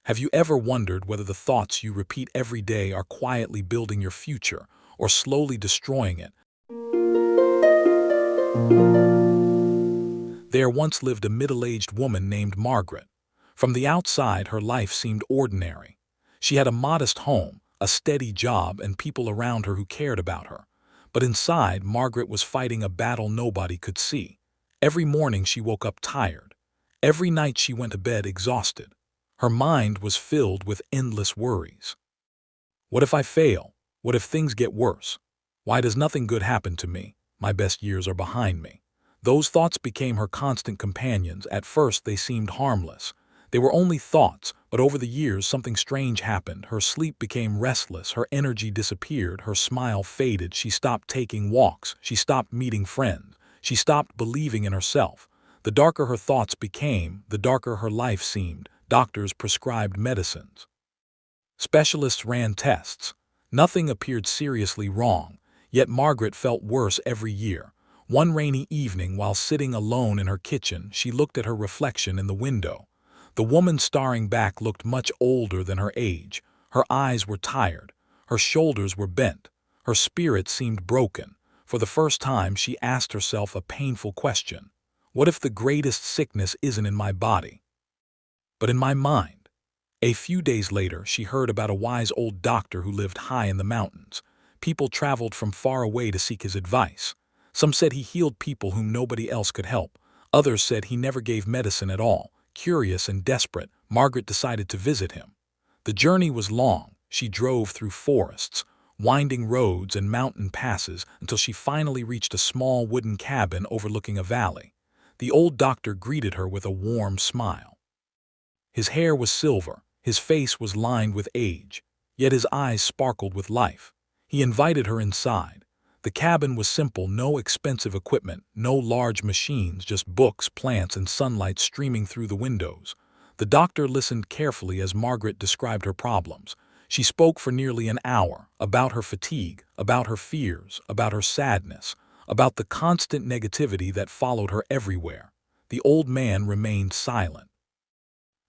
Have you ever wondered whether the thoughts you repeat every day are quietly building your future or slowly destroying it? There once lived a middle-aged woman named Margaret. From the outside, her life seemed ordinary. She had a modest home, a steady job, and people around her who cared about her. But inside, Margaret was fighting a battle nobody could see. Every morning she woke up tired. Every night she went to bed exhausted. Her mind was filled with endless worries. What if I fail? What if things get worse? Why does nothing good happen to me? My best years are behind me. Those thoughts became her constant companions. At first they seemed harmless. They were only thoughts, but over the years something strange happened. Her sleep became restless, her energy disappeared, her smile faded, she stopped taking walks, she stopped meeting friends, she stopped believing in herself. The darker her thoughts became, the darker her life seemed. Doctors prescribed medicines. Specialists ran tests. Nothing appeared seriously wrong, yet Margaret felt worse every year. One rainy evening, while sitting alone in her kitchen, she looked at her reflection in the window. The woman staring back looked much older than her age. Her eyes were tired. Her shoulders were bent. Her spirit seemed broken. For the first time, she asked herself a painful question. What if the greatest sickness isn't in my body, but in my mind? A few days later, she heard about a wise old doctor who lived high in the mountains. People traveled from far away to seek his advice. Some said he healed people whom nobody else could help. Others said he never gave medicine at all. Curious and desperate, Margaret decided to visit him. The journey was long. She drove through forests, winding roads, and mountain passes until she finally reached a small wooden cabin overlooking a valley. The old doctor greeted her with a warm smile. His hair was silver. His face was lined with age, yet his eyes sparkled with life. He invited her inside. The cabin was simple, no expensive equipment, no large machines, just books, plants, and sunlight streaming through the windows. The doctor listened carefully as Margaret described her problems. She spoke for nearly an hour, about her fatigue, about her fears, about her sadness, about the constant negativity that followed her everywhere. The old man remained silent.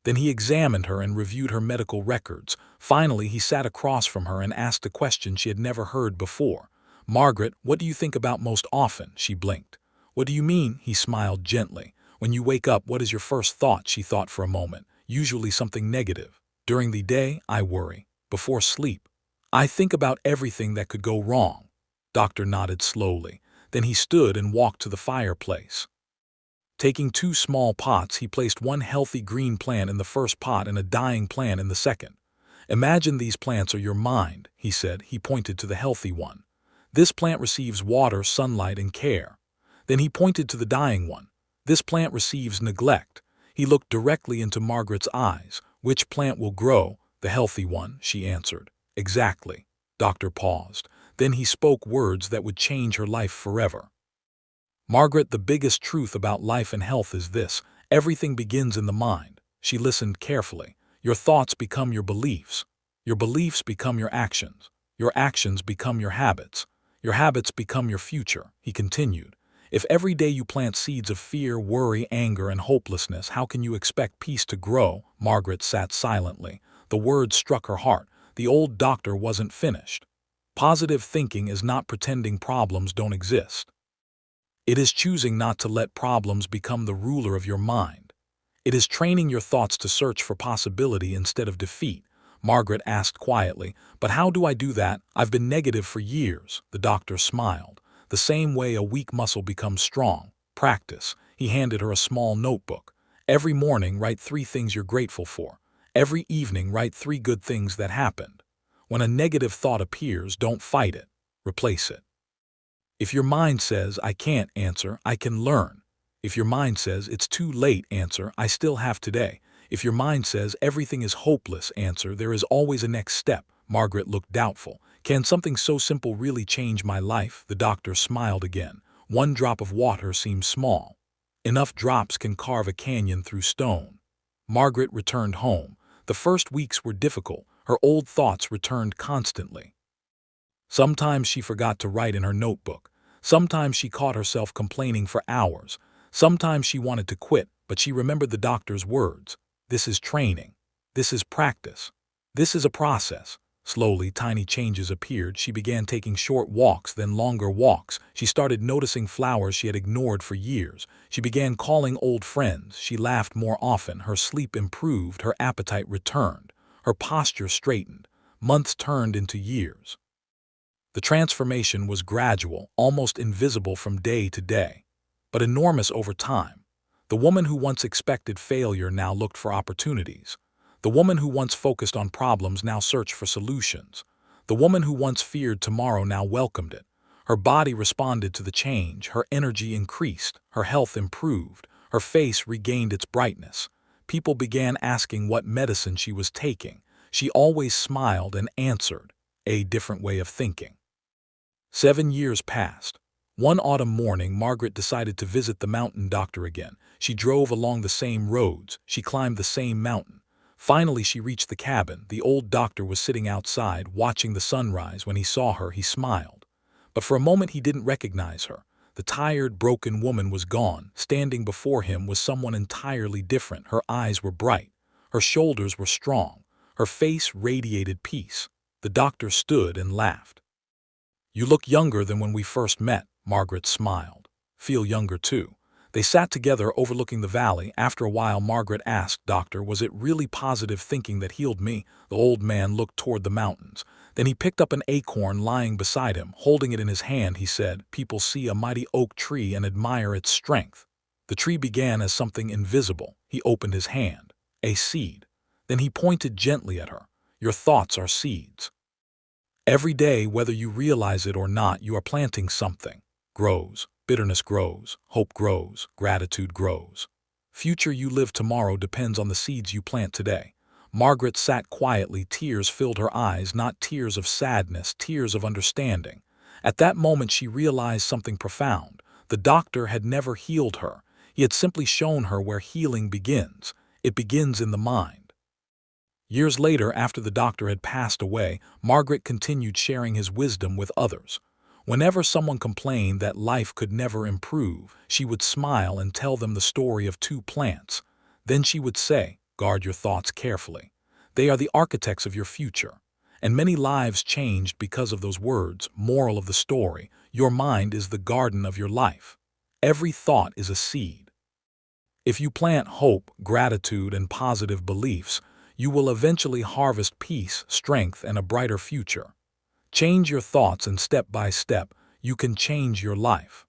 Then he examined her and reviewed her medical records. Finally, he sat across from her and asked a question she had never heard before. "Margaret, what do you think about most often?" She blinked. "What do you mean?" He smiled gently. "When you wake up, what is your first thought?" She thought for a moment. "Usually something negative. During the day, I worry. Before sleep, I think about everything that could go wrong." Doctor nodded slowly. Then he stood and walked to the fireplace. Taking two small pots, he placed one healthy green plant in the first pot and a dying plant in the second. "Imagine these plants are your mind," he said. He pointed to the healthy one. "This plant receives water, sunlight, and care." Then he pointed to the dying one. "This plant receives neglect." He looked directly into Margaret's eyes. "Which plant will grow?" "The healthy one," she answered. "Exactly." Doctor paused. Then he spoke words that would change her life forever. "Margaret, the biggest truth about life and health is this: everything begins in the mind." She listened carefully. "Your thoughts become your beliefs. Your beliefs become your actions. Your actions become your habits. Your habits become your future." He continued. "If every day you plant seeds of fear, worry, anger, and hopelessness, how can you expect peace to grow?" Margaret sat silently. The words struck her heart. The old doctor wasn't finished. "Positive thinking is not pretending problems don't exist. It is choosing not to let problems become the ruler of your mind. It is training your thoughts to search for possibility instead of defeat." Margaret asked quietly, "But how do I do that? I've been negative for years." The doctor smiled. "The same way a weak muscle becomes strong. Practice." He handed her a small notebook. "Every morning, write 3 things you're grateful for. Every evening, write 3 good things that happened. When a negative thought appears, don't fight it. Replace it. If your mind says, 'I can't,' answer, 'I can learn.' If your mind says, 'It's too late,' answer, 'I still have today.' If your mind says, 'Everything is hopeless,' answer, 'There is always a next step.'" Margaret looked doubtful. "Can something so simple really change my life?" The doctor smiled again. "One drop of water seems small. Enough drops can carve a canyon through stone." Margaret returned home. The first weeks were difficult. Her old thoughts returned constantly. Sometimes she forgot to write in her notebook. Sometimes she caught herself complaining for hours. Sometimes she wanted to quit, but she remembered the doctor's words. "This is training. This is practice. This is a process. Slowly, tiny changes appeared. She began taking short walks, then longer walks. She started noticing flowers she had ignored for years. She began calling old friends. She laughed more often. Her sleep improved. Her appetite returned. Her posture straightened. Months turned into years. The transformation was gradual, almost invisible from day to day, but enormous over time. The woman who once expected failure now looked for opportunities. The woman who once focused on problems now searched for solutions. The woman who once feared tomorrow now welcomed it. Her body responded to the change. Her energy increased. Her health improved. Her face regained its brightness. People began asking what medicine she was taking. She always smiled and answered, "A different way of thinking." 7 years passed. One autumn morning, Margaret decided to visit the mountain doctor again. She drove along the same roads. She climbed the same mountain. Finally, she reached the cabin. The old doctor was sitting outside, watching the sunrise. When he saw her, he smiled. But for a moment, he didn't recognize her. The tired, broken woman was gone. Standing before him was someone entirely different. Her eyes were bright. Her shoulders were strong. Her face radiated peace. The doctor stood and laughed. "You look younger than when we first met," Margaret smiled. "Feel younger too." They sat together overlooking the valley. After a while, Margaret asked, "Doctor, was it really positive thinking that healed me?" The old man looked toward the mountains. Then he picked up an acorn lying beside him. Holding it in his hand, he said, "People see a mighty oak tree and admire its strength. The tree began as something invisible." He opened his hand. "A seed." Then he pointed gently at her. "Your thoughts are seeds. Every day, whether you realize it or not, you are planting something. Grows. Bitterness grows. Hope grows. Gratitude grows. Future you live tomorrow depends on the seeds you plant today." Margaret sat quietly. Tears filled her eyes, not tears of sadness, tears of understanding. At that moment, she realized something profound. The doctor had never healed her. He had simply shown her where healing begins. It begins in the mind. Years later, after the doctor had passed away, Margaret continued sharing his wisdom with others. Whenever someone complained that life could never improve, she would smile and tell them the story of two plants. Then she would say, "Guard your thoughts carefully. They are the architects of your future." And many lives changed because of those words. Moral of the story: your mind is the garden of your life. Every thought is a seed. If you plant hope, gratitude, and positive beliefs, you will eventually harvest peace, strength, and a brighter future. Change your thoughts, and step by step, you can change your life.